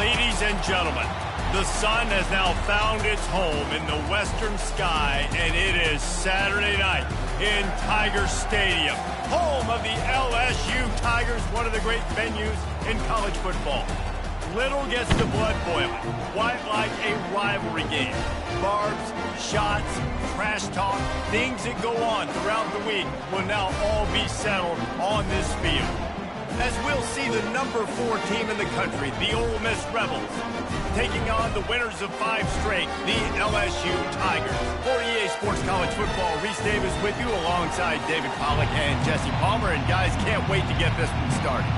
Ladies and gentlemen, the sun has now found its home in the western sky, and it is Saturday night in Tiger Stadium, home of the LSU Tigers, one of the great venues in college football. Little gets the blood boiling, quite like a rivalry game. Barbs, shots, trash talk, things that go on throughout the week will now all be settled on this field. As we'll see the number 4 team in the country, the Ole Miss Rebels, taking on the winners of 5 straight, the LSU Tigers. For EA Sports College Football, Reese Davis with you alongside David Pollack and Jesse Palmer. And guys, can't wait to get this one started.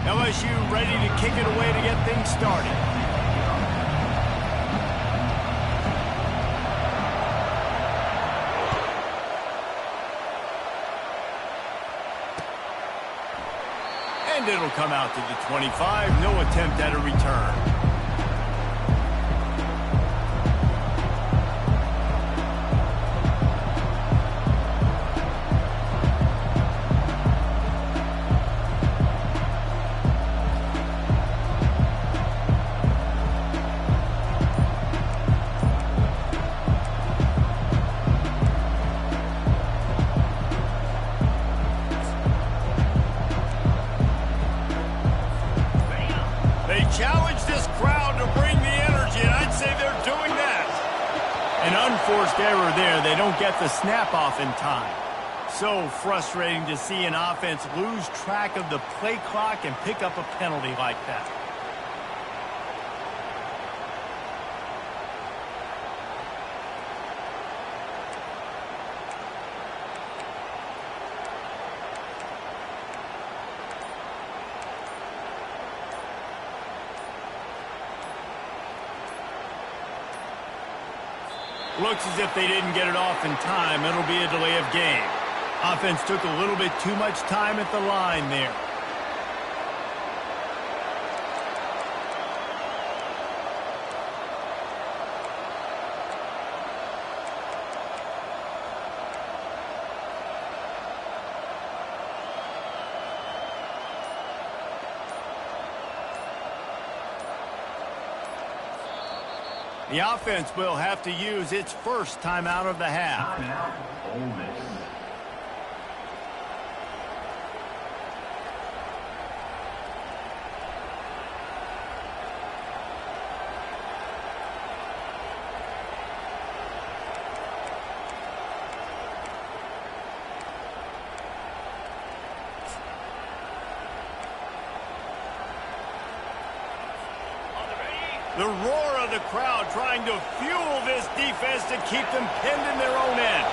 LSU ready to kick it away to get things started. And it'll come out to the 25. No attempt at a return. Challenge this crowd to bring the energy, and I'd say they're doing that. An unforced error there. They don't get the snap off in time. So frustrating to see an offense lose track of the play clock and pick up a penalty like that. Looks as if they didn't get it off in time. It'll be a delay of game. Offense took a little bit too much time at the line there. The offense will have to use its first timeout of the half. Timeout, Ole Miss. The roar of the crowd trying to fuel this defense to keep them pinned in their own end.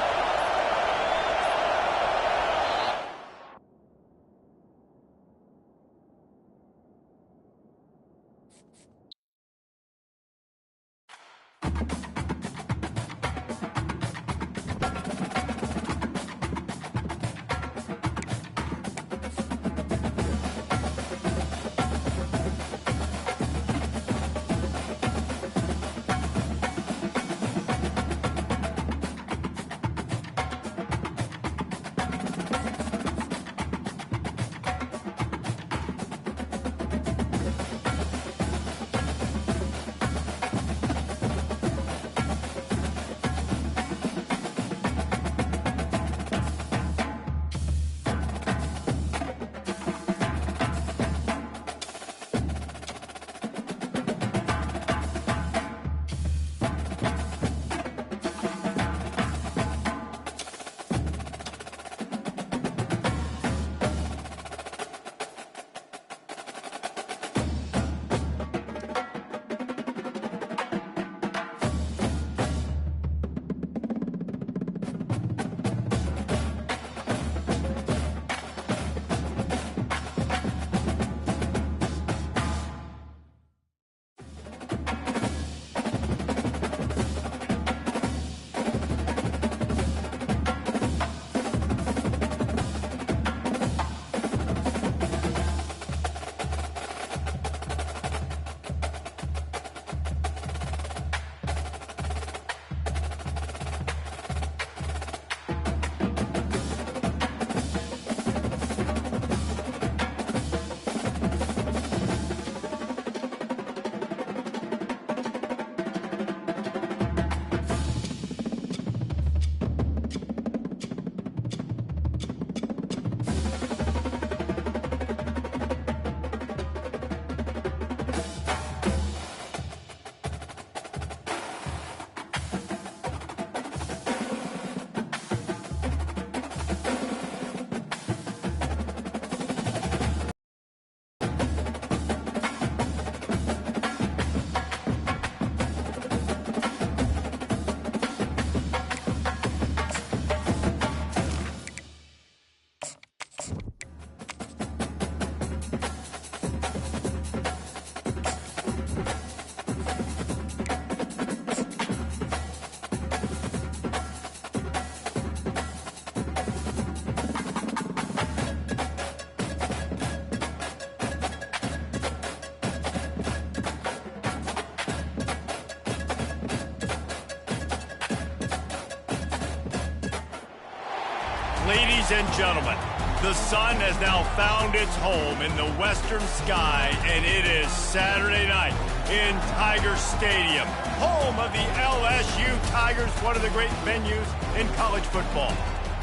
Ladies and gentlemen, the sun has now found its home in the western sky, and it is Saturday night in Tiger Stadium, home of the LSU Tigers, one of the great venues in college football.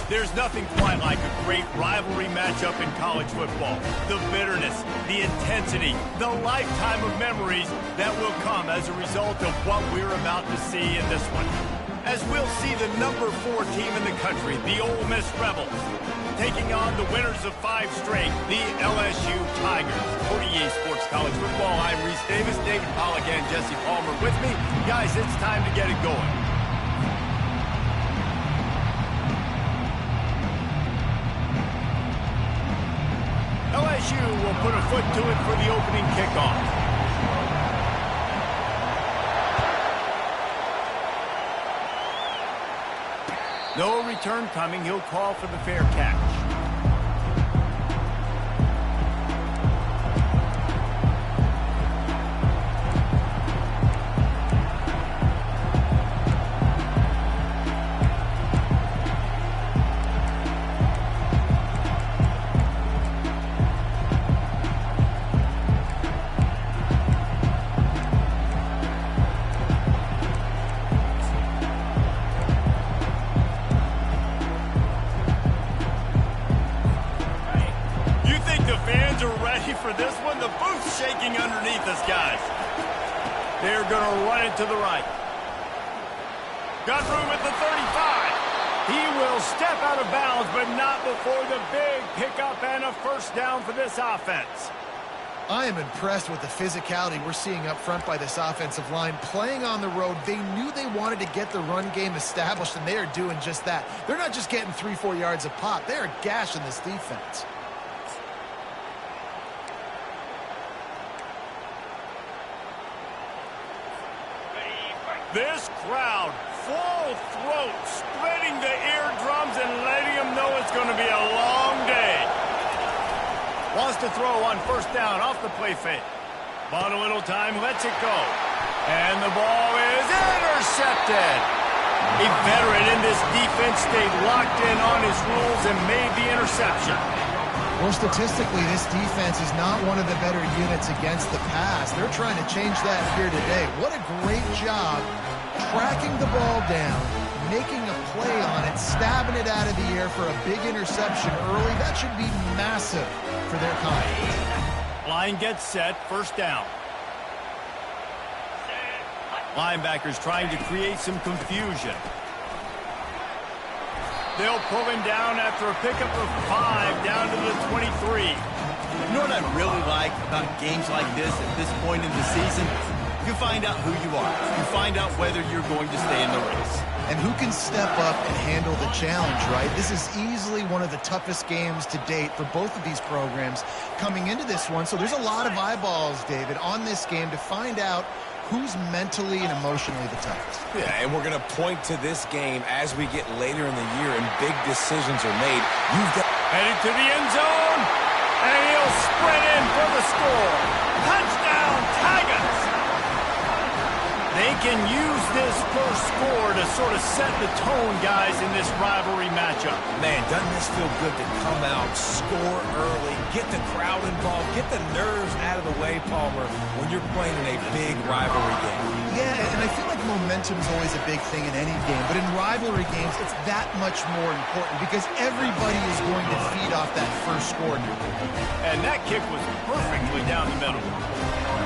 There's nothing quite like a great rivalry matchup in college football. The bitterness, the intensity, the lifetime of memories that will come as a result of what we're about to see in this one. As we'll see the number 4 team in the country, the Ole Miss Rebels, taking on the winners of 5 straight, the LSU Tigers. For EA Sports College Football, I'm Reese Davis, David Pollack, and Jesse Palmer with me. Guys, it's time to get it going. LSU will put a foot to it for the opening kickoff. No return coming. He'll call for the fair catch. For this one, the booth's shaking underneath us, guys. They're going to run it to the right. Got room at the 35. He will step out of bounds, but not before the big pickup and a first down for this offense. I am impressed with the physicality we're seeing up front by this offensive line. Playing on the road, they knew they wanted to get the run game established, and they are doing just that. They're not just getting 3-4 yards a pop. They are gashing this defense. This crowd, full throat, spreading the eardrums and letting them know it's going to be a long day. Wants to throw on first down off the play fake. Bought a little time, lets it go. And the ball is intercepted. A veteran in this defense stayed locked in on his rules and made the interception. Well, statistically, this defense is not one of the better units against the pass. They're trying to change that here today. What a great job tracking the ball down, making a play on it, stabbing it out of the air for a big interception early. That should be massive for their confidence. Line gets set, first down. Linebackers trying to create some confusion. They'll pull him down after a pickup of 5 down to the 23. You know what I really like about games like this at this point in the season? You find out who you are. You find out whether you're going to stay in the race. And who can step up and handle the challenge, right? This is easily one of the toughest games to date for both of these programs coming into this one. So there's a lot of eyeballs, David, on this game to find out who's mentally and emotionally the toughest. Yeah, and we're going to point to this game as we get later in the year and big decisions are made. You've got headed to the end zone, and he'll sprint in for the score. Touchdown, Tigers! They can use this first score to sort of set the tone, guys, in this rivalry matchup. Man, doesn't this feel good to come out, score early, get the crowd involved, get the nerves out of the way, Palmer, when you're playing in a big rivalry game? Yeah, and I feel like momentum is always a big thing in any game, but in rivalry games, it's that much more important because everybody is going to feed off that first score. And that kick was perfectly down the middle.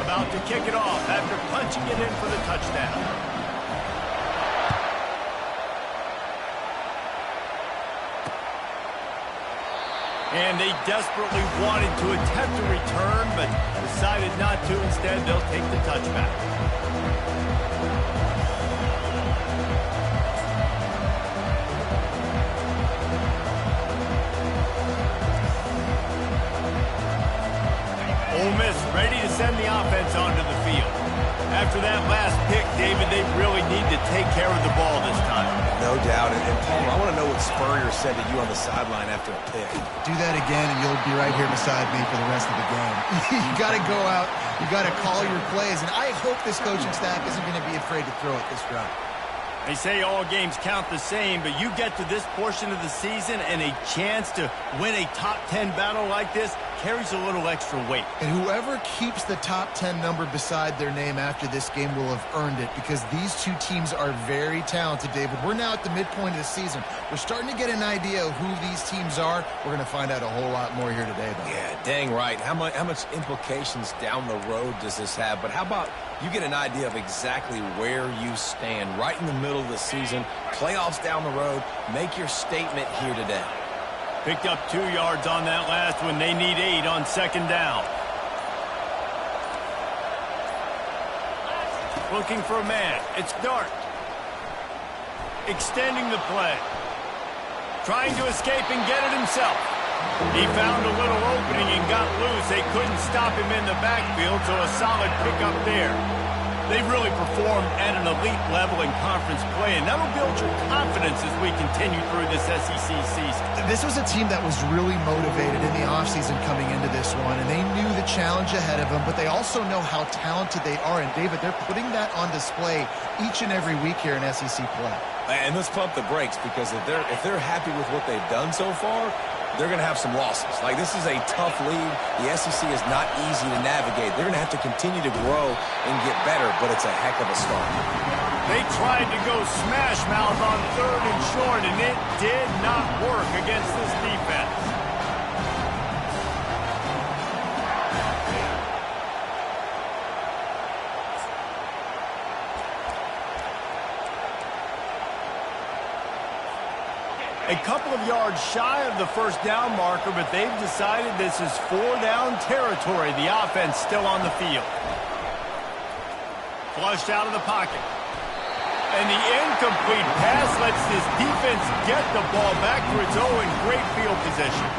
About to kick it off after punching it in for the touchdown. And they desperately wanted to attempt a return, but decided not to. Instead, they'll take the touchback. Ole Miss ready to send the offense onto the field. After that last pick, David, they really need to take care of the ball this time. No doubt. And Palmer, I want to know what Spurrier said to you on the sideline after a pick. Do that again, and you'll be right here beside me for the rest of the game. You got to go out. You got to call your plays. And I hope this coaching staff isn't going to be afraid to throw it this route. They say all games count the same, but you get to this portion of the season and a chance to win a top 10 battle like this carries a little extra weight. And whoever keeps the top 10 number beside their name after this game will have earned it, because these two teams are very talented, David. We're now at the midpoint of the season. We're starting to get an idea of who these teams are. We're going to find out a whole lot more here today, though. Yeah, dang right. How much implications down the road does this have? But how about you get an idea of exactly where you stand right in the middle of the season, playoffs down the road, make your statement here today. Picked up 2 yards on that last one. They need 8 on second down. Looking for a man. It's Dart. Extending the play. Trying to escape and get it himself. He found a little opening and got loose. They couldn't stop him in the backfield, so a solid pickup there. They've really performed at an elite level in conference play, and that'll build your confidence as we continue through this SEC season. This was a team that was really motivated in the offseason coming into this one, and they knew the challenge ahead of them, but they also know how talented they are. And, David, they're putting that on display each and every week here in SEC play. And let's pump the brakes, because if they're happy with what they've done so far, they're going to have some losses. Like, this is a tough league. The SEC is not easy to navigate. They're going to have to continue to grow and get better, but it's a heck of a start. They tried to go smash mouth on 3rd and short, and it did not work against this defense. A couple of yards shy of the first down marker, but they've decided this is 4-down territory. The offense still on the field. Flushed out of the pocket. And the incomplete pass lets this defense get the ball back to its own in great field position.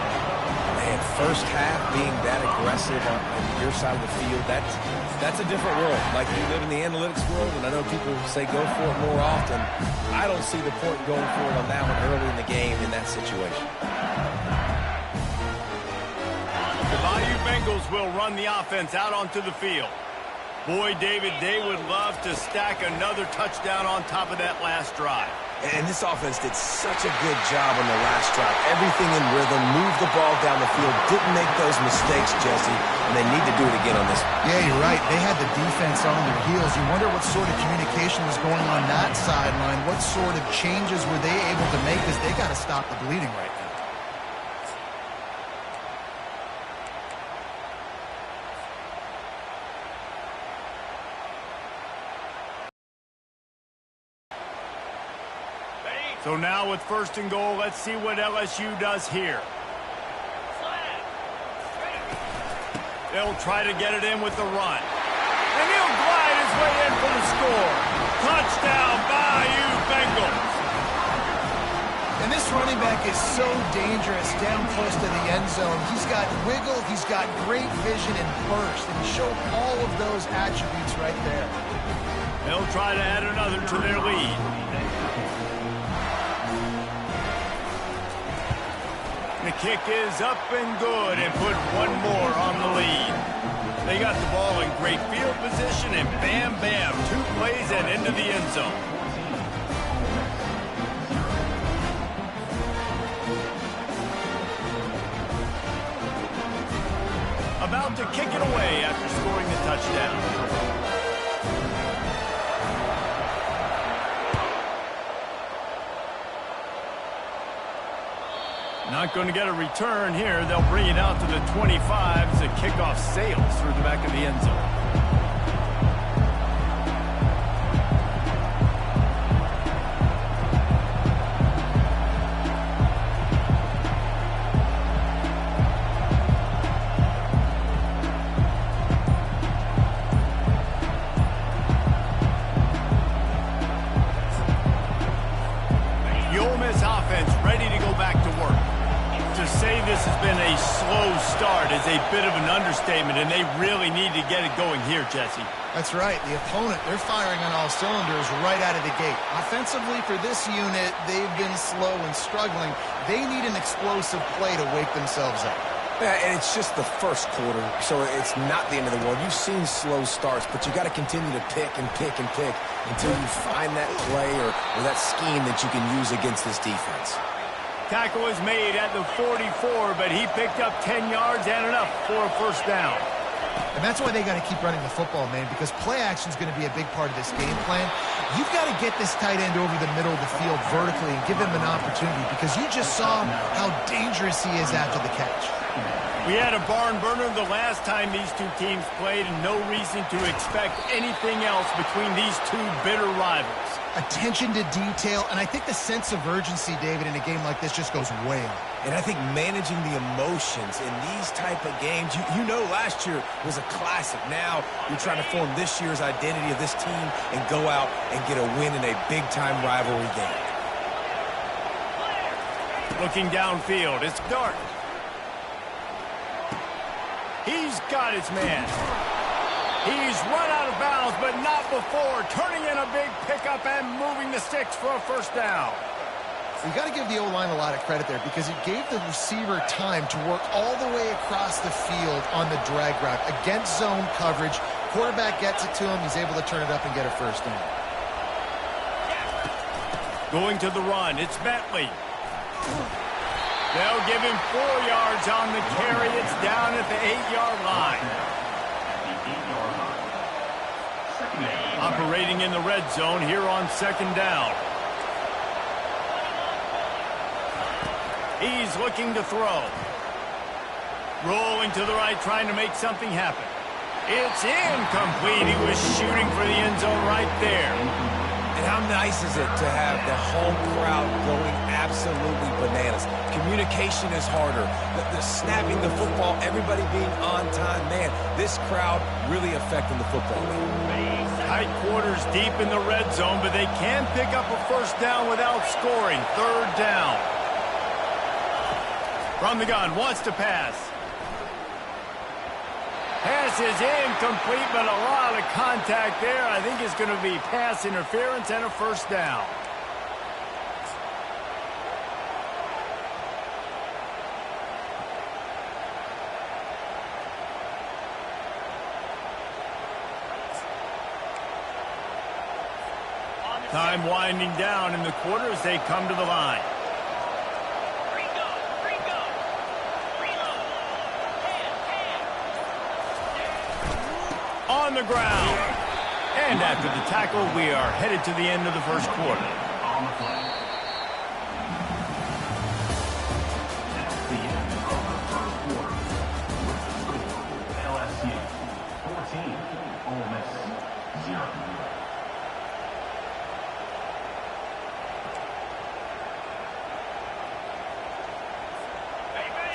Man, first half being that aggressive on your side of the field, that's a different world. Like, you live in the analytics world, and I know people say go for it more often. I don't see the point in going for it on that one early in the game in that situation. The Bayou Bengals will run the offense out onto the field. Boy, David, they would love to stack another touchdown on top of that last drive. And this offense did such a good job on the last drive. Everything in rhythm, moved the ball down the field, didn't make those mistakes, Jesse, and they need to do it again on this one. Yeah, you're right. They had the defense on their heels. You wonder what sort of communication was going on that sideline. What sort of changes were they able to make, because they got to stop the bleeding right now. So now with 1st and goal, let's see what LSU does here. They'll try to get it in with the run. And he'll glide his way in for the score. Touchdown, Bayou Bengals. And this running back is so dangerous down close to the end zone. He's got wiggle, he's got great vision and burst, and he showed all of those attributes right there. They'll try to add another to their lead. The kick is up and good, and put one more on the lead. They got the ball in great field position, and bam, bam, 2 plays and into the end zone. About to kick it away after scoring the touchdown. Not going to get a return here. They'll bring it out to the 25 as the kickoff sails through the back of the end zone. The Ole Miss offense ready to go back to work. To say this has been a slow start is a bit of an understatement, and they really need to get it going here, Jesse. That's right. The opponent, they're firing on all cylinders right out of the gate. Offensively, for this unit, they've been slow and struggling. They need an explosive play to wake themselves up. Yeah, and it's just the first quarter, so it's not the end of the world. You've seen slow starts, but you got to continue to pick and pick and pick until you find that play or that scheme that you can use against this defense. Tackle was made at the 44, but he picked up 10 yards and enough for a first down. And that's why they got to keep running the football, man, because play action is going to be a big part of this game plan. You've got to get this tight end over the middle of the field vertically and give him an opportunity, because you just saw how dangerous he is after the catch. We had a barn burner the last time these two teams played, and no reason to expect anything else between these two bitter rivals. Attention to detail, and I think the sense of urgency, David, in a game like this just goes way up. And I think managing the emotions in these type of games, you know last year was a classic. Now you're trying to form this year's identity of this team and go out and get a win in a big-time rivalry game. Looking downfield, it's Dart. He's got his man. He's run out of bounds, but not before turning in a big pickup and moving the sticks for a first down. You got to give the O-line a lot of credit there, because it gave the receiver time to work all the way across the field on the drag route against zone coverage. Quarterback gets it to him. He's able to turn it up and get a first down. Going to the run, it's Bentley. They'll give him 4 yards on the carry. It's down at the 8-yard line. Operating in the red zone here on second down. He's looking to throw. Rolling to the right, trying to make something happen. It's incomplete. He was shooting for the end zone right there. And how nice is it to have the home crowd going absolutely bananas? Communication is harder. The snapping the football, everybody being on time. Man, this crowd really affecting the football game. Tight quarters deep in the red zone, but they can pick up a first down without scoring. Third down. From the gun, wants to pass. Pass is incomplete, but a lot of contact there. I think it's going to be pass interference and a first down. Time winding down in the quarter as they come to the line. On the ground. And after the tackle, we are headed to the end of the first quarter. LSU 14, Ole Miss 0.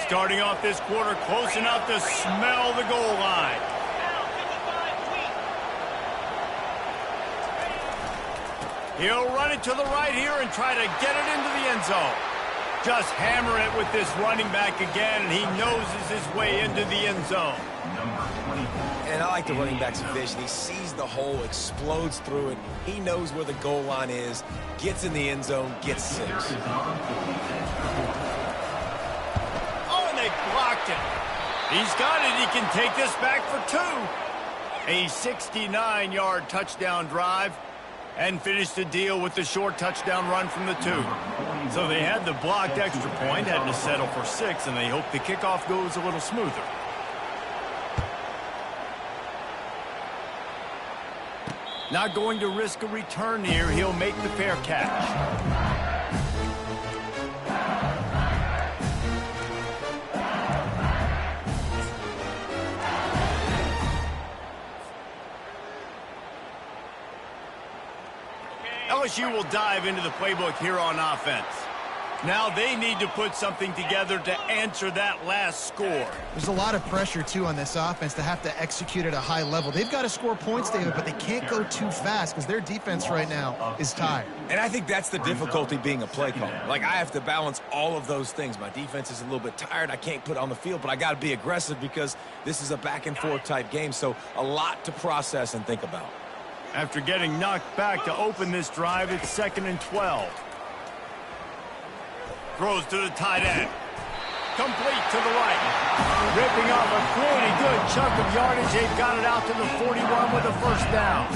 Starting off this quarter close enough to smell the goal line. He'll run it to the right here and try to get it into the end zone. Just hammer it with this running back again, and he noses his way into the end zone. And I like the running back's vision. He sees the hole, explodes through it. He knows where the goal line is, gets in the end zone, gets 6. Oh, and they blocked it. He's got it. He can take this back for 2. A 69-yard touchdown drive. And finished the deal with the short touchdown run from the 2. So they had the blocked extra point, had to settle for 6, and they hope the kickoff goes a little smoother. Not going to risk a return here. He'll make the fair catch. LSU will dive into the playbook here on offense. Now they need to put something together to answer that last score. There's a lot of pressure, too, on this offense to have to execute at a high level. They've got to score points, David, but they can't go too fast because their defense right now is tired. And I think that's the difficulty being a play caller. Like, I have to balance all of those things. My defense is a little bit tired. I can't put it on the field, but I got to be aggressive because this is a back-and-forth type game. So a lot to process and think about. After getting knocked back to open this drive, it's 2nd and 12. Throws to the tight end. Complete to the right. Ripping off a pretty good chunk of yardage. They've got it out to the 41 with a first down.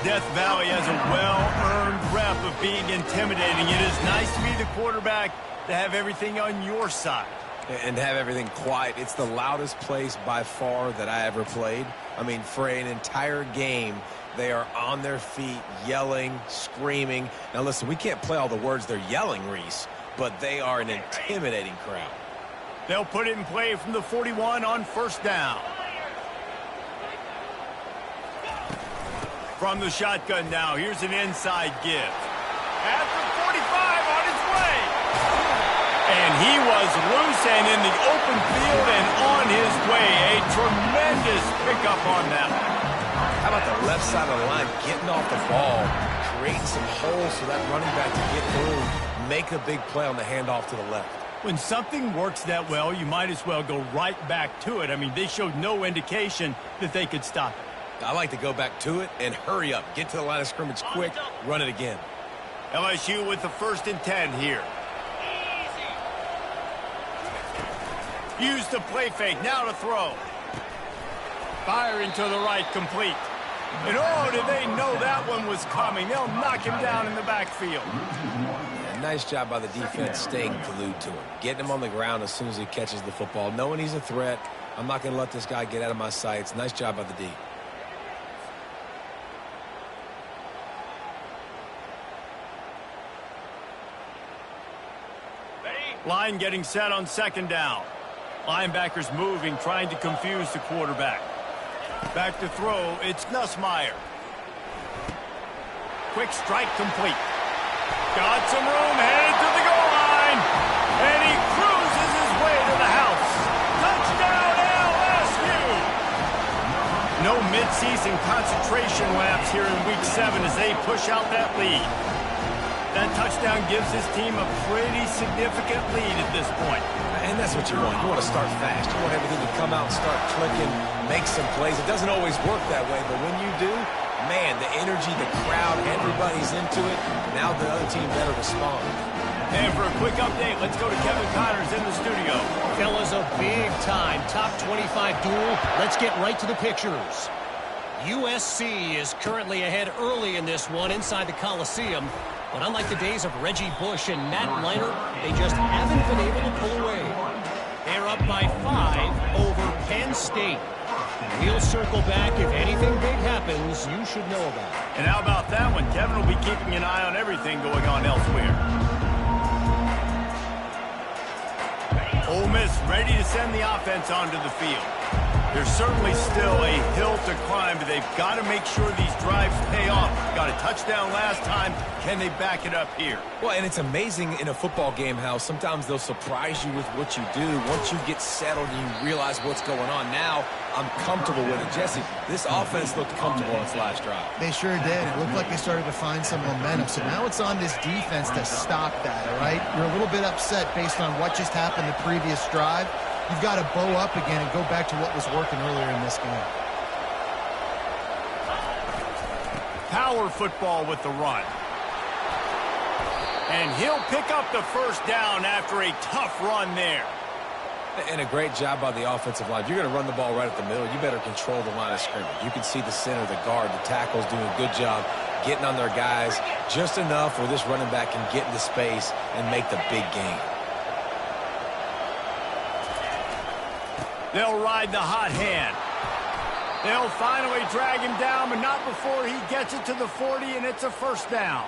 Death Valley has a well-earned rep of being intimidating. It is nice to be the quarterback to have everything on your side. And have everything quiet. It's the loudest place by far that I ever played. I mean, for an entire game, they are on their feet, yelling, screaming. Now, listen, we can't play all the words they're yelling, Reese, but they are an intimidating crowd. They'll put it in play from the 41 on first down. From the shotgun now, here's an inside give. At the 45 on his way. And he was loose and in the open field and on his way. A tremendous pickup on that one. How about the left side of the line getting off the ball, creating some holes so that running back can get through, make a big play on the handoff to the left. When something works that well, you might as well go right back to it. I mean, they showed no indication that they could stop it. I like to go back to it and hurry up. Get to the line of scrimmage quick, run it again. LSU with the 1st and 10 here. Use the play fake, now to throw. Firing to the right, complete. And oh, did they know that one was coming. They'll knock him down in the backfield. Yeah, nice job by the defense staying glued to him. Getting him on the ground as soon as he catches the football. Knowing he's a threat, I'm not going to let this guy get out of my sights. Nice job by the D. Line getting set on 2nd down. Linebackers moving, trying to confuse the quarterback. Back to throw, it's Nussmeier. Quick strike complete. Got some room, headed to the goal line. And he cruises his way to the house. Touchdown, LSU! No midseason concentration laps here in Week 7 as they push out that lead. That touchdown gives his team a pretty significant lead at this point. And that's what you want. You want to start fast. You want everything to come out and start clicking, make some plays. It doesn't always work that way, but when you do, man, the energy, the crowd, everybody's into it. Now the other team better respond. And for a quick update, let's go to Kevin Connors in the studio. Fellas, a big-time top 25 duel. Let's get right to the pictures. USC is currently ahead early in this one inside the Coliseum. But unlike the days of Reggie Bush and Matt Leinart, they just haven't been able to pull away. They're up by 5 over Penn State. We'll circle back if anything big happens you should know about. And how about that one? Kevin will be keeping an eye on everything going on elsewhere. Ole Miss ready to send the offense onto the field. There's certainly still a hill to climb, but they've got to make sure these drives pay off. Got a touchdown last time. Can they back it up here? Well, and it's amazing in a football game how sometimes they'll surprise you with what you do. Once you get settled and you realize what's going on, now I'm comfortable with it. Jesse, this offense looked comfortable on its last drive. They sure did. It looked like they started to find some momentum. So now it's on this defense to stop that, all right? You're a little bit upset based on what just happened the previous drive. You've got to bow up again and go back to what was working earlier in this game. Power football with the run. And he'll pick up the first down after a tough run there. And a great job by the offensive line. If you're going to run the ball right at the middle, you better control the line of scrimmage. You can see the center, the guard, the tackles doing a good job getting on their guys just enough where this running back can get into space and make the big game. They'll ride the hot hand. They'll finally drag him down, but not before he gets it to the 40, and it's a first down.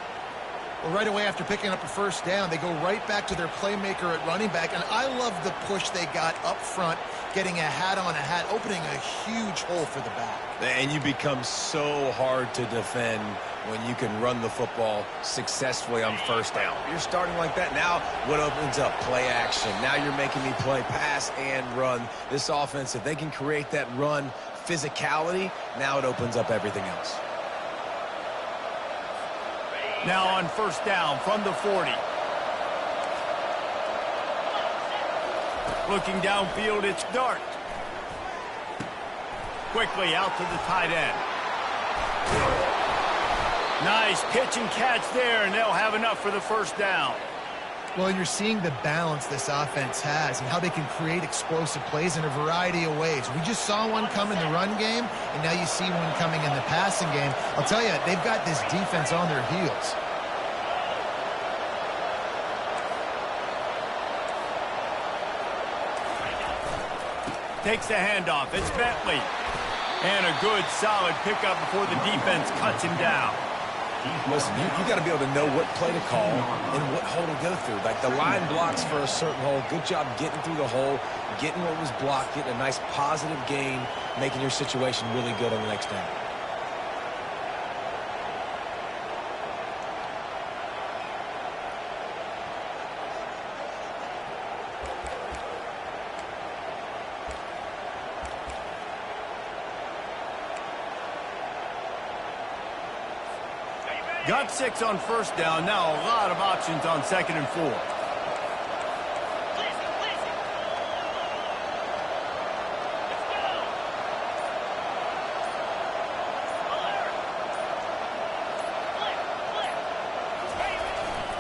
Well, right away after picking up a first down, they go right back to their playmaker at running back. And I love the push they got up front, getting a hat on a hat, opening a huge hole for the back. And you become so hard to defend when you can run the football successfully on first down. You're starting like that. Now what opens up? Play action. Now you're making me play pass and run. This offense, if they can create that run physicality, now it opens up everything else. Now on first down from the 40. Looking downfield, it's Dart. Quickly out to the tight end. Nice pitch and catch there, and they'll have enough for the first down. Well, you're seeing the balance this offense has and how they can create explosive plays in a variety of ways. We just saw one come in the run game, and now you see one coming in the passing game. I'll tell you, they've got this defense on their heels. Takes the handoff. It's Bentley. And a good, solid pickup before the defense cuts him down. Listen, you got to be able to know what play to call and what hole to go through. Like the line blocks for a certain hole. Good job getting through the hole, getting what was blocked, getting a nice positive gain, making your situation really good on the next down. Got 6 on first down. Now a lot of options on 2nd and 4.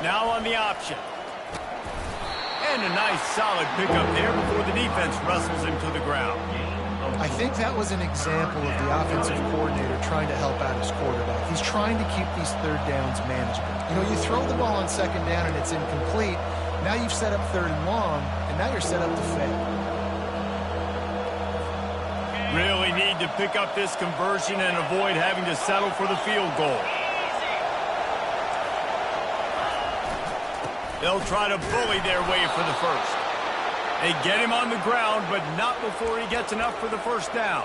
Now on the option. And a nice solid pickup there before the defense wrestles him to the ground. I think that was an example of the offensive coordinator trying to help out his quarterback. He's trying to keep these third downs manageable. You know, you throw the ball on 2nd down and it's incomplete. Now you've set up 3rd and long, and now you're set up to fail. Really need to pick up this conversion and avoid having to settle for the field goal. They'll try to bully their way for the first. They get him on the ground, but not before he gets enough for the first down.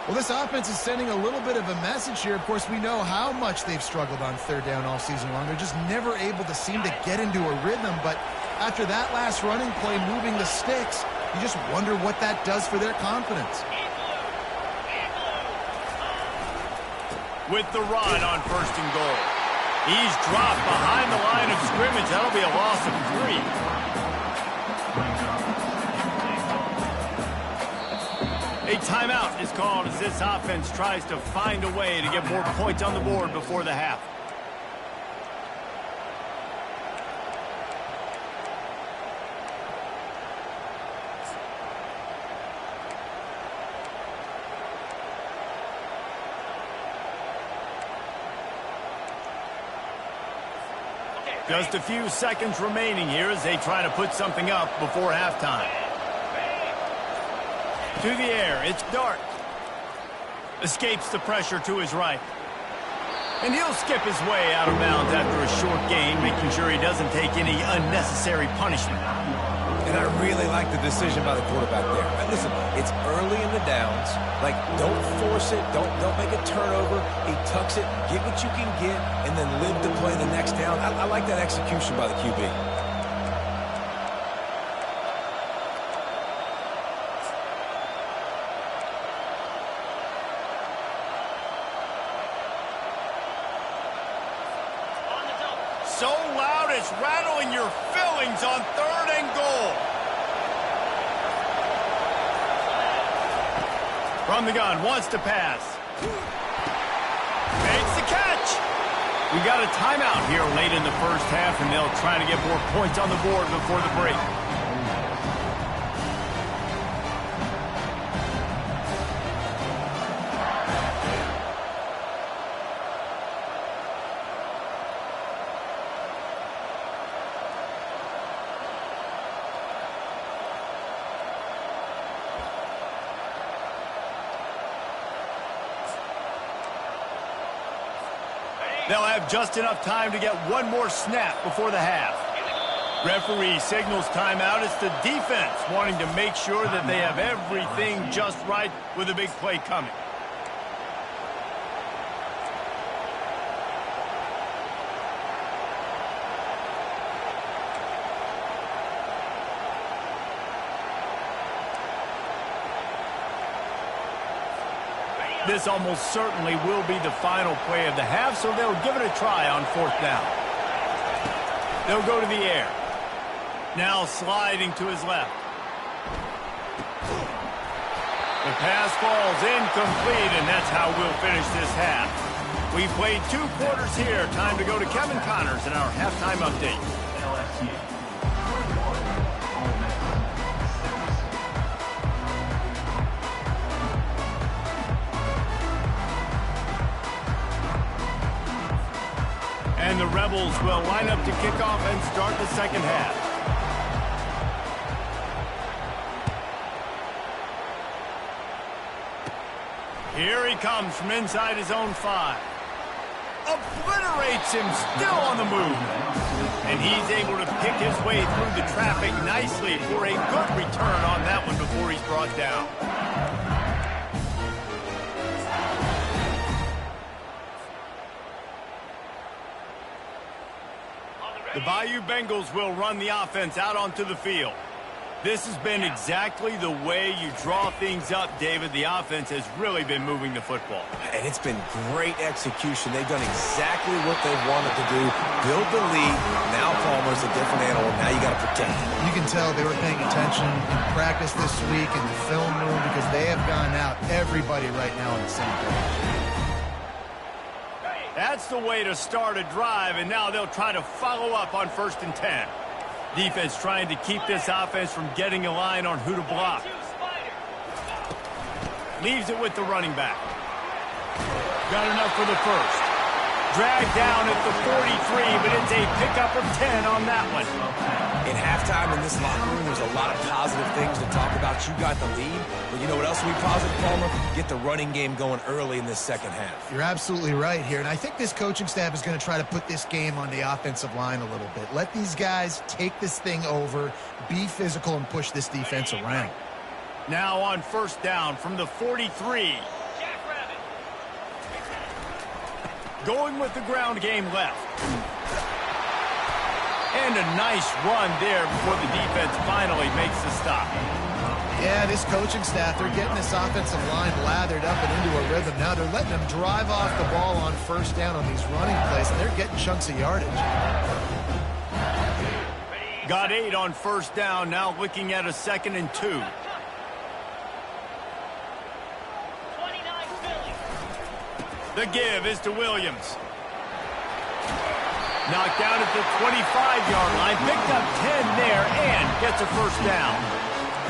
Well, this offense is sending a little bit of a message here. Of course, we know how much they've struggled on 3rd down all season long. They're just never able to seem to get into a rhythm. But after that last running play, moving the sticks, you just wonder what that does for their confidence. With the run on 1st and goal. He's dropped behind the line of scrimmage. That'll be a loss of 3. A timeout is called as this offense tries to find a way to get more points on the board before the half. Just a few seconds remaining here as they try to put something up before halftime. To the air, it's Dart. Escapes the pressure to his right. And he'll skip his way out of bounds after a short gain, making sure he doesn't take any unnecessary punishment. And I really like the decision by the quarterback there. And listen, it's early in the downs. Like, don't force it. Don't make a turnover. He tucks it, get what you can get, and then live to play the next down. I like that execution by the QB. So loud it's rattling your fillings on 3rd and goal. From the gun, wants to pass. Makes the catch. We got a timeout here late in the first half, and they'll try to get more points on the board before the break. They'll have just enough time to get one more snap before the half. Referee signals timeout. It's the defense wanting to make sure that they have everything just right with a big play coming. This almost certainly will be the final play of the half, so they'll give it a try on 4th down. They'll go to the air. Now sliding to his left. The pass falls incomplete, and that's how we'll finish this half. We played 2 quarters here. Time to go to Kevin Connors in our halftime update. LSU will line up to kick off and start the second half. Here he comes from inside his own 5. Obliterates him, still on the move. And he's able to pick his way through the traffic nicely for a good return on that one before he's brought down. The Bayou Bengals will run the offense out onto the field. This has been exactly the way you draw things up, David. The offense has really been moving the football. And it's been great execution. They've done exactly what they wanted to do. Build the lead. Now Palmer's a different animal. Now you got to protect him. You can tell they were paying attention in practice this week in the film room because they have gone out, everybody right now on the same page. That's the way to start a drive, and now they'll try to follow up on 1st and 10. Defense trying to keep this offense from getting a line on who to block. Leaves it with the running back. Got enough for the first. Dragged down at the 43, but it's a pickup of 10 on that one. In halftime in this locker room, there's a lot of positive things to talk about. You got the lead, but you know what else will be positive, Palmer? Get the running game going early in this second half. You're absolutely right here, and I think this coaching staff is going to try to put this game on the offensive line a little bit. Let these guys take this thing over, be physical, and push this defense around. Now on 1st down from the 43. Going with the ground game left. And a nice run there before the defense finally makes the stop. Yeah, this coaching staff, they're getting this offensive line lathered up and into a rhythm. Now they're letting them drive off the ball on 1st down on these running plays, and they're getting chunks of yardage. Got 8 on 1st down, now looking at a 2nd and 2. The give is to Williams. Knocked down at the 25-yard line. Picked up 10 there and gets a 1st down.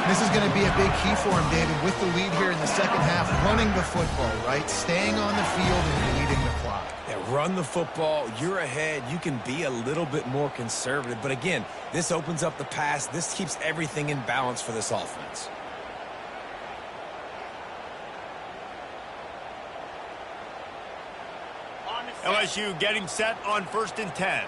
This is going to be a big key for him, David, with the lead here in the second half. Running the football, right? Staying on the field and leading the clock. Yeah, run the football. You're ahead. You can be a little bit more conservative. But again, this opens up the pass. This keeps everything in balance for this offense. LSU getting set on 1st and 10.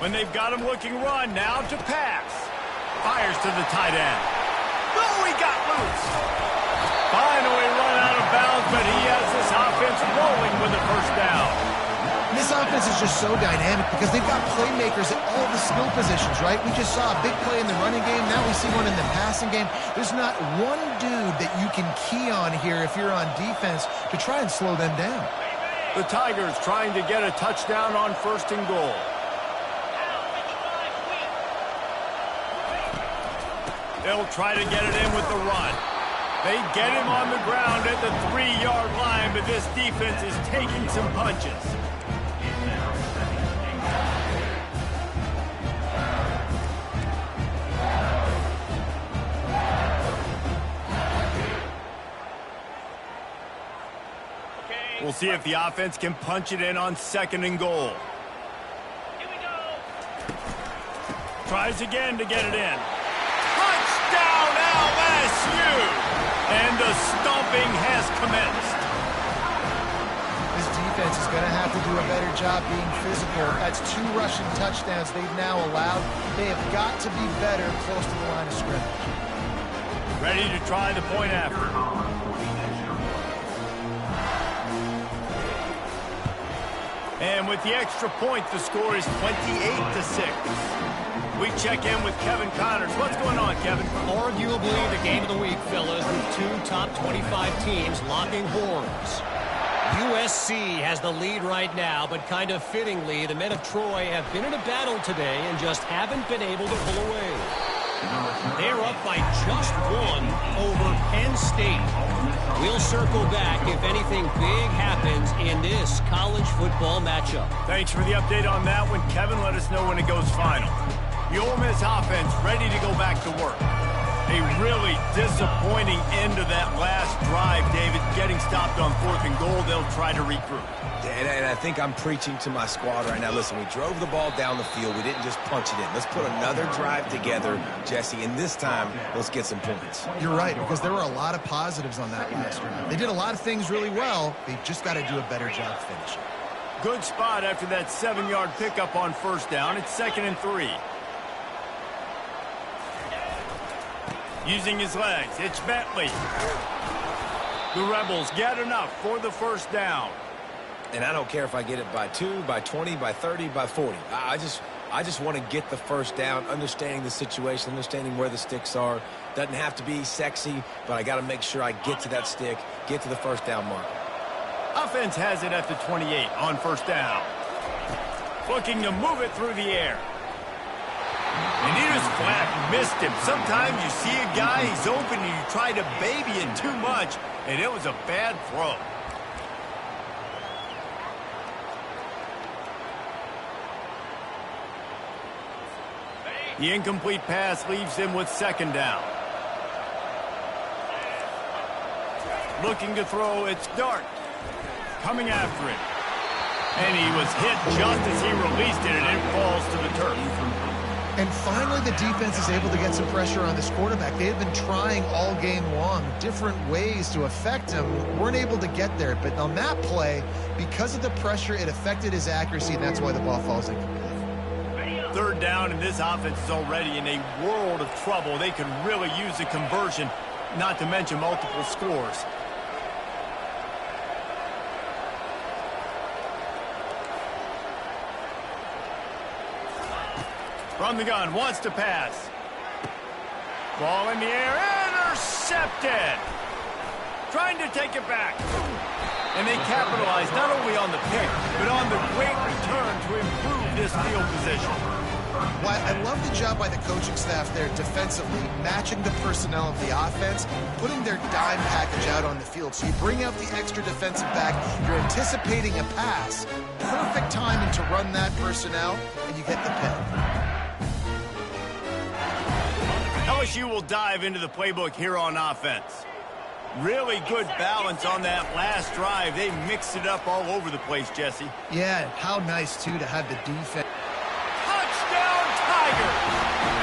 When they've got him looking run, now to pass. Fires to the tight end. Oh, he got loose. Finally run out of bounds, but he has this offense rolling with a 1st down. This offense is just so dynamic because they've got playmakers at all the skill positions, right? We just saw a big play in the running game. Now we see one in the passing game. There's not one dude that you can key on here if you're on defense to try and slow them down. The Tigers trying to get a touchdown on 1st and goal. They'll try to get it in with the run. They get him on the ground at the 3-yard line, but this defense is taking some punches. We'll see if the offense can punch it in on 2nd and goal. Here we go. Tries again to get it in. Touchdown LSU! And the stomping has commenced. This defense is going to have to do a better job being physical. That's 2 rushing touchdowns they've now allowed. They have got to be better close to the line of scrimmage. Ready to try the point after. And with the extra point, the score is 28-6. We check in with Kevin Connors. What's going on, Kevin? Arguably the game of the week, fellas, with 2 top 25 teams locking horns. USC has the lead right now, but kind of fittingly, the men of Troy have been in a battle today and just haven't been able to pull away. They're up by just 1 over Penn State. We'll circle back if anything big happens in this college football matchup. Thanks for the update on that one, Kevin. Let us know when it goes final. The Ole Miss offense ready to go back to work. A really disappointing end to that last drive, David. Getting stopped on 4th and goal, they'll try to regroup. And I think I'm preaching to my squad right now. Listen, we drove the ball down the field. We didn't just punch it in. Let's put another drive together, Jesse, and this time, let's get some points. You're right, because there were a lot of positives on that last drive. They did a lot of things really well. They've just got to do a better job finishing. Good spot after that 7-yard pickup on 1st down. It's 2nd and 3. Using his legs, it's Bentley. The Rebels get enough for the 1st down. And I don't care if I get it by 2, by 20, by 30, by 40. I just want to get the 1st down, understanding the situation, understanding where the sticks are. Doesn't have to be sexy, but I got to make sure I get to that stick, get to the 1st down marker. Offense has it at the 28 on 1st down. Looking to move it through the air. And he just flat missed him. Sometimes you see a guy, he's open, and you try to baby it too much, and it was a bad throw. The incomplete pass leaves him with 2nd down. Looking to throw, it's Dart. Coming after it. And he was hit just as he released it, and it falls to the turf. And finally, the defense is able to get some pressure on this quarterback. They have been trying all game long different ways to affect him. Weren't able to get there. But on that play, because of the pressure, it affected his accuracy, and that's why the ball falls incomplete. 3rd down, and this offense is already in a world of trouble. They could really use a conversion, not to mention multiple scores. From the gun, wants to pass. Ball in the air, intercepted. Trying to take it back. And they capitalize not only on the pick, but on the great return to improve this field position. Well, I love the job by the coaching staff there defensively, matching the personnel of the offense, putting their dime package out on the field. So you bring out the extra defensive back, you're anticipating a pass, perfect timing to run that personnel, and you get the pick. LSU will dive into the playbook here on offense. Really good balance on that last drive. They mixed it up all over the place, Jesse. Yeah, how nice, too, to have the defense. Touchdown, Tigers!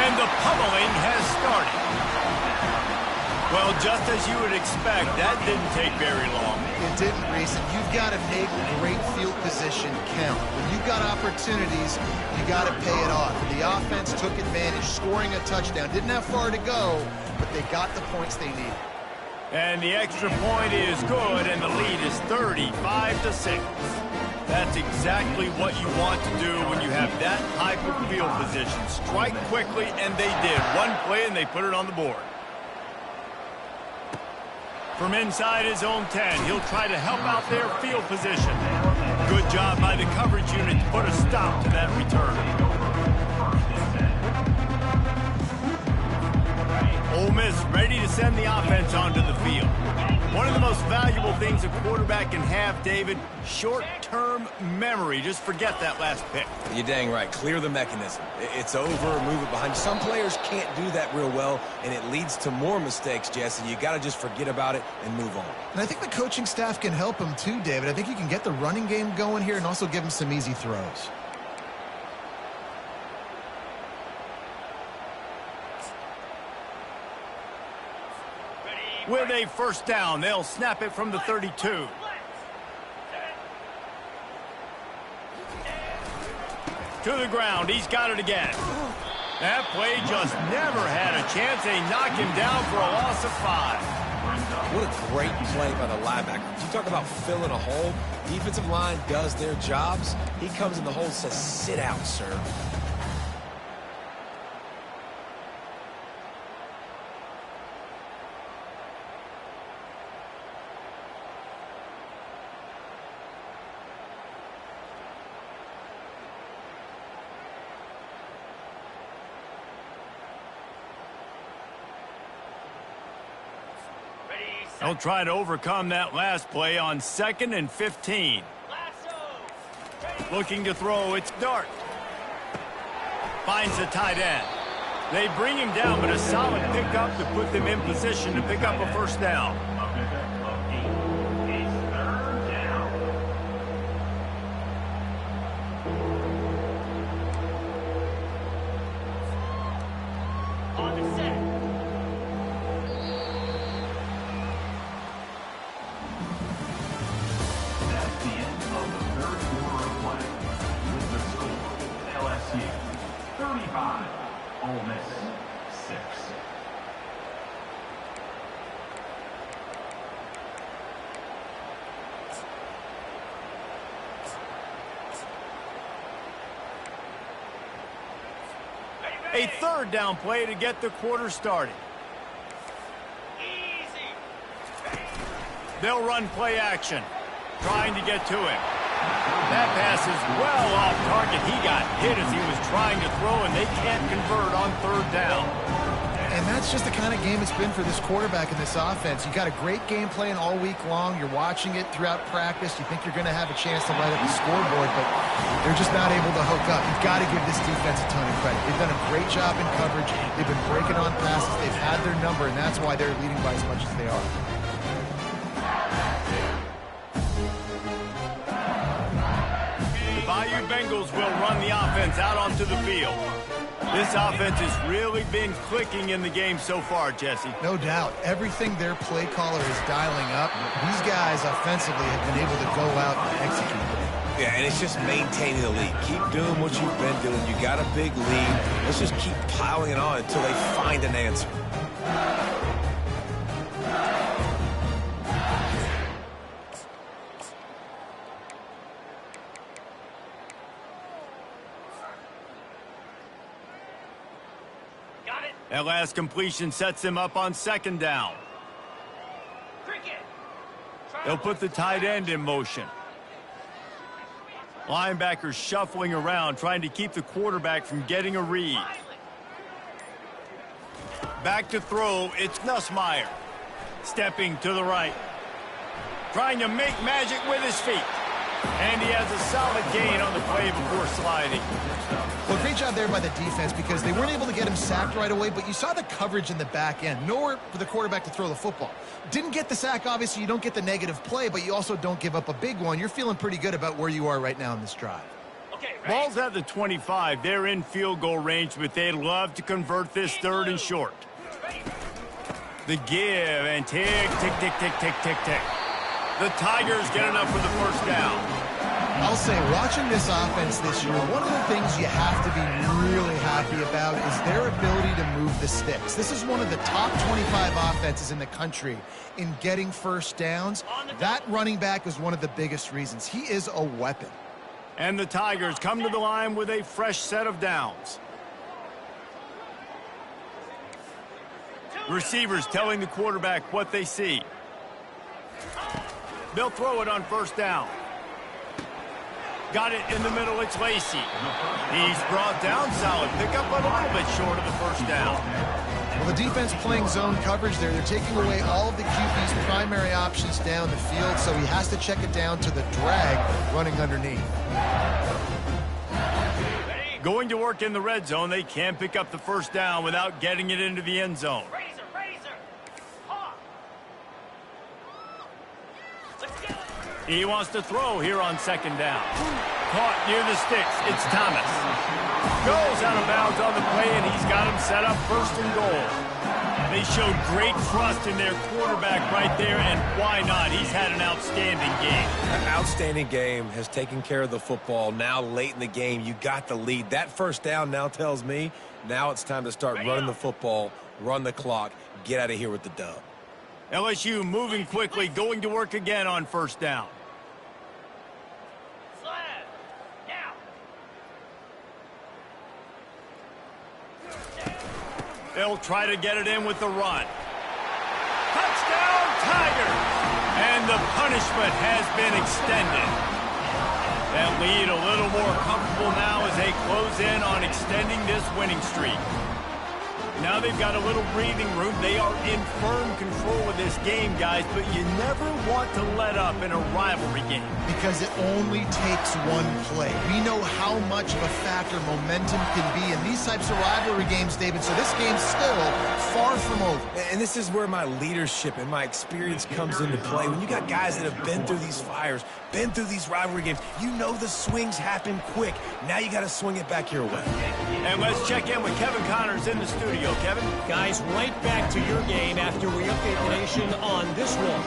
And the pummeling has started. Well, just as you would expect, that didn't take very long. It didn't, Reese, and you've got to make great field position count. When you've got opportunities, you got to pay it off. And the offense took advantage, scoring a touchdown. Didn't have far to go, but they got the points they needed. And the extra point is good, and the lead is 35-6. That's exactly what you want to do when you have that type of field position. Strike quickly, and they did. One play, and they put it on the board. From inside his own 10, he'll try to help out their field position. Good job by the coverage unit to put a stop to that return. Ole Miss ready to send the offense onto the field. One of the most valuable things a quarterback can have, David, short-term memory. Just forget that last pick. You're dang right. Clear the mechanism. It's over, move it behind. Some players can't do that real well, and it leads to more mistakes, Jesse. You got to just forget about it and move on. And I think the coaching staff can help him too, David. I think you can get the running game going here and also give him some easy throws. With a 1st down, they'll snap it from the 32. To the ground, he's got it again. That play just never had a chance. They knock him down for a loss of 5. What a great play by the linebacker. You talk about filling a hole. Defensive line does their jobs. He comes in the hole and says, sit out, sir. They'll try to overcome that last play on 2nd and 15. Looking to throw, it's Dart. Finds the tight end. They bring him down, but a solid pickup to put them in position to pick up a first down. A pickup of 8. It's 3rd down. On the set. That's the end of the 3rd quarter of play. With the score, LSU 35, Ole Miss 6. A 3rd down play to get the quarter started. They'll run play action, trying to get to him. That pass is well off target. He got hit as he was trying to throw, and they can't convert on 3rd down. And that's just the kind of game it's been for this quarterback in this offense. You got a great game plan all week long. You're watching it throughout practice. You think you're going to have a chance to light up the scoreboard, but they're just not able to hook up. You've got to give this defense a ton of credit. They've done a great job in coverage. They've been breaking on passes. They've had their number, and that's why they're leading by as much as they are. The Bayou Bengals will run the offense out onto the field. This offense has really been clicking in the game so far, Jesse. No doubt. Everything their play caller is dialing up, these guys offensively have been able to go out and execute. Yeah, and it's just maintaining the lead. Keep doing what you've been doing. You got a big lead. Let's just keep piling it on until they find an answer. That last completion sets him up on 2nd down. They'll put the tight end in motion. Linebackers shuffling around, trying to keep the quarterback from getting a read. Back to throw, it's Nussmeier. Stepping to the right. Trying to make magic with his feet. And he has a solid gain on the play before sliding. Well, great job there by the defense because they weren't able to get him sacked right away, but you saw the coverage in the back end. Nowhere for the quarterback to throw the football. Didn't get the sack, obviously. You don't get the negative play, but you also don't give up a big one. You're feeling pretty good about where you are right now in this drive. Ball's at the 25. They're in field goal range, but they'd love to convert this 3rd and short. The give and tick, tick, tick, tick, tick, tick, tick. The Tigers get enough for the first down. I'll say, watching this offense this year, one of the things you have to be really happy about is their ability to move the sticks. This is one of the top 25 offenses in the country in getting first downs. That running back is one of the biggest reasons. He is a weapon. And the Tigers come to the line with a fresh set of downs. Receivers telling the quarterback what they see. They'll throw it on 1st down. Got it in the middle, it's Lacey. He's brought down, solid pickup, but a little bit short of the 1st down. Well, the defense playing zone coverage there. They're taking away all of the QB's primary options down the field, so he has to check it down to the drag running underneath. Going to work in the red zone, they can't pick up the 1st down without getting it into the end zone. He wants to throw here on 2nd down. Caught near the sticks. It's Thomas. Goes out of bounds on the play, and he's got him set up 1st and goal. They showed great trust in their quarterback right there, and why not? He's had an outstanding game. An outstanding game, has taken care of the football. Now late in the game, you got the lead. That 1st down now tells me now it's time to start running the football, run the clock, get out of here with the dub. LSU moving quickly, going to work again on 1st down. They'll try to get it in with the run. Touchdown, Tigers! And the punishment has been extended. That lead a little more comfortable now as they close in on extending this winning streak. Now they've got a little breathing room. They are in firm control of this game, guys, but you never want to let up in a rivalry game. Because it only takes one play. We know how much of a factor momentum can be in these types of rivalry games, David, so this game's still far from over. And this is where my leadership and my experience comes into play. When you got guys that have been through these fires, been through these rivalry games, you know the swings happen quick. Now you got to swing it back your way. And let's check in with Kevin Connors in the studio. Kevin? Guys, right back to your game after we update the nation on this one.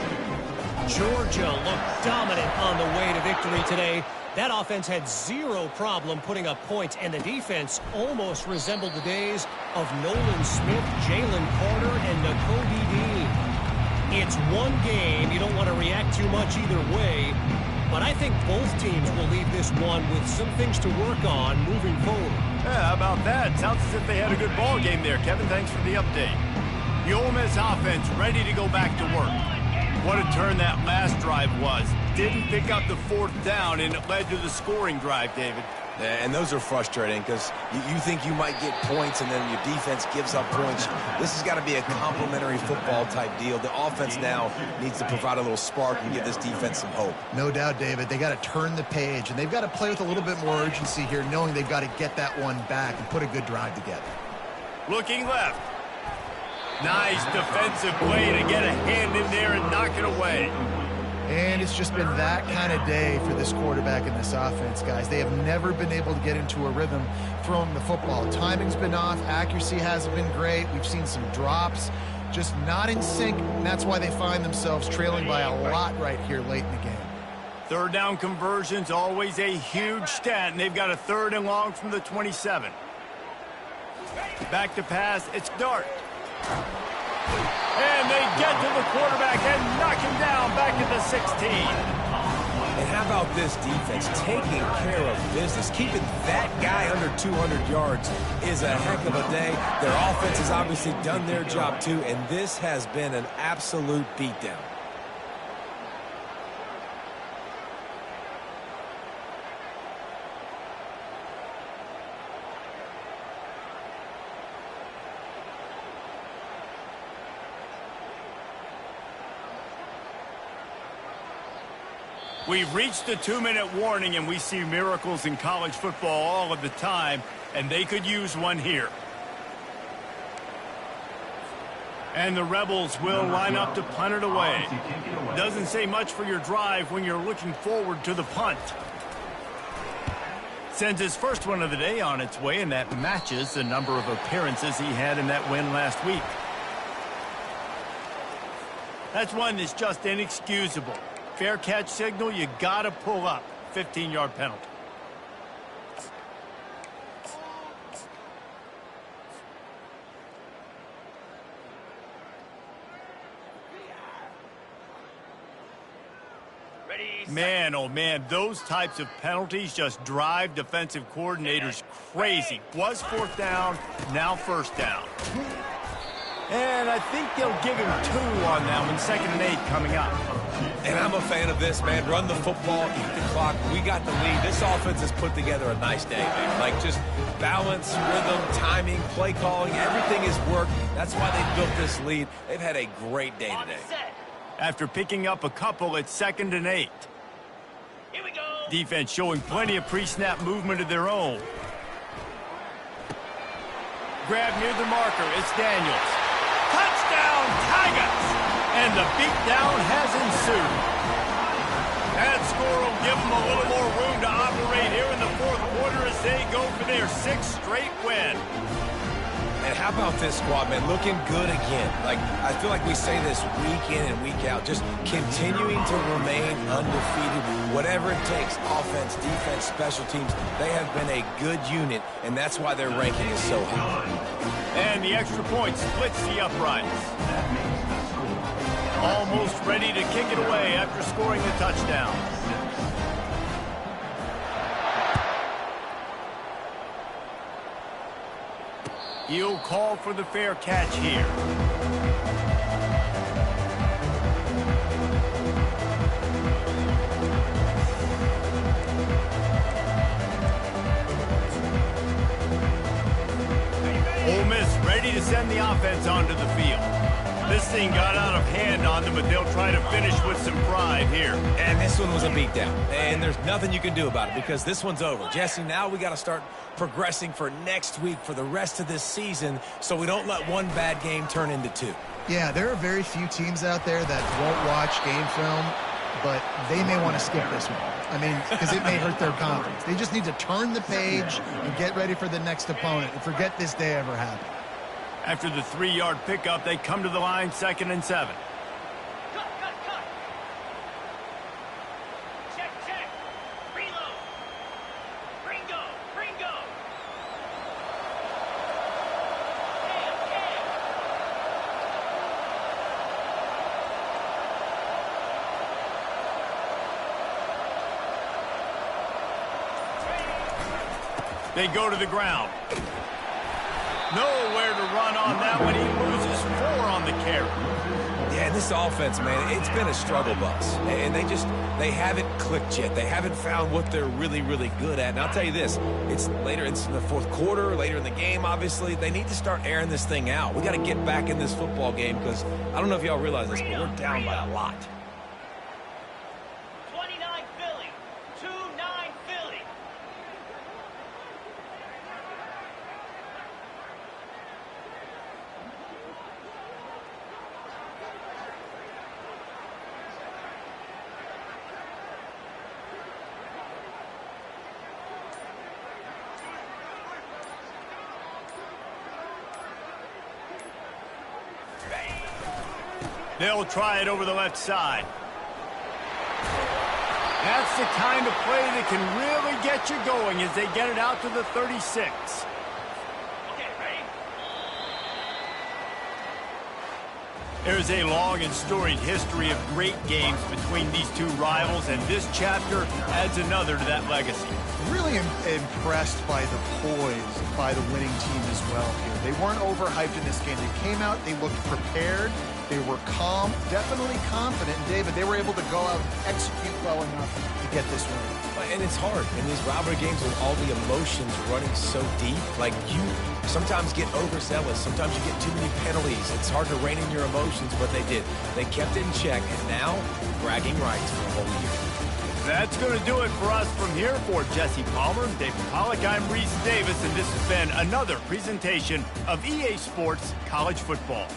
Georgia looked dominant on the way to victory today. That offense had zero problem putting up points, and the defense almost resembled the days of Nolan Smith, Jalen Carter, and Nakobe Dean. It's one game. You don't want to react too much either way, but I think both teams will leave this one with some things to work on moving forward. Yeah, how about that? Sounds as if they had a good ball game there. Kevin, thanks for the update. The Ole Miss offense ready to go back to work. What a turn that last drive was. Didn't pick up the fourth down, and it led to the scoring drive, David. Yeah, and those are frustrating because you think you might get points and then your defense gives up points. This has got to be a complementary football type deal. The offense now needs to provide a little spark and give this defense some hope. No doubt, David. They got to turn the page, and they've got to play with a little bit more urgency here, knowing they've got to get that one back and put a good drive together. Looking left. Nice defensive play to get a hand in there and knock it away. And it's just been that kind of day for this quarterback in this offense, guys. They have never been able to get into a rhythm throwing the football. Timing's been off. Accuracy hasn't been great. We've seen some drops. Just not in sync, and that's why they find themselves trailing by a lot right here late in the game. Third down conversion's always a huge stat, and they've got a 3rd and long from the 27. Back to pass. It's Dart. And they get to the quarterback and knock him down back at the 16. And how about this defense taking care of business? Keeping that guy under 200 yards is a heck of a day. Their offense has obviously done their job too, and this has been an absolute beatdown. We've reached the 2-minute warning, and we see miracles in college football all of the time, and they could use one here. And the Rebels will line up to punt it away. Doesn't say much for your drive when you're looking forward to the punt. Sends his first one of the day on its way, and that matches the number of appearances he had in that win last week. That's one that's just inexcusable. Fair catch signal, you got to pull up. 15-yard penalty. Man, oh man, those types of penalties just drive defensive coordinators crazy. Was 4th down, now 1st down. And I think they'll give him 2 on that one, 2nd and 8 coming up. And I'm a fan of this, man. Run the football, eat the clock. We got the lead. This offense has put together a nice day, man. Like, just balance, rhythm, timing, play calling, everything has worked. That's why they built this lead. They've had a great day today. After picking up a couple, it's 2nd and 8. Here we go. Defense showing plenty of pre-snap movement of their own. Grab near the marker. It's Daniels. Touchdown, Tigers! And the beatdown has ensued. That score will give them a little more room to operate here in the 4th quarter as they go for their 6th straight win. And how about this squad, man? Looking good again. Like, I feel like we say this week in and week out, just continuing to remain undefeated. Whatever it takes, offense, defense, special teams, they have been a good unit, and that's why their ranking is so high. And the extra point splits the uprights. Almost ready to kick it away after scoring the touchdown. He'll call for the fair catch here. Ole Miss ready to send the offense onto the field. This thing got out of hand on them, but they'll try to finish with some pride here. And this one was a beatdown, and there's nothing you can do about it because this one's over. Jesse, now we got to start progressing for next week for the rest of this season so we don't let one bad game turn into two. Yeah, there are very few teams out there that won't watch game film, but they may want to skip this one. I mean, because it may hurt their confidence. They just need to turn the page and get ready for the next opponent and forget this day ever happened. After the 3-yard pickup, they come to the line, 2nd and 7. Cut. Check. Reload. Bringo. They go to the ground. Nowhere to run on that one. He loses 4 on the carry. Yeah, this offense, man, it's been a struggle bus. And they haven't clicked yet. They haven't found what they're really, really good at. And I'll tell you this, it's later in the fourth quarter, later in the game, obviously. They need to start airing this thing out. We got to get back in this football game because I don't know if y'all realize this, but we're down by a lot. 29 Philly. 2-9 Philly. They'll try it over the left side. That's the kind of play that can really get you going as they get it out to the 36. Okay, ready? There's a long and storied history of great games between these two rivals, and this chapter adds another to that legacy. Really impressed by the poise by the winning team as well here. They weren't overhyped in this game. They came out, they looked prepared, they were calm, definitely confident. And David, they were able to go out and execute well enough to get this win. And it's hard in these rivalry games with all the emotions running so deep. Like, you sometimes get overzealous. Sometimes you get too many penalties. It's hard to rein in your emotions, but they did. They kept it in check, and now bragging rights for a whole year. That's going to do it for us from here. For Jesse Palmer, David Pollack, I'm Reese Davis, and this has been another presentation of EA Sports College Football.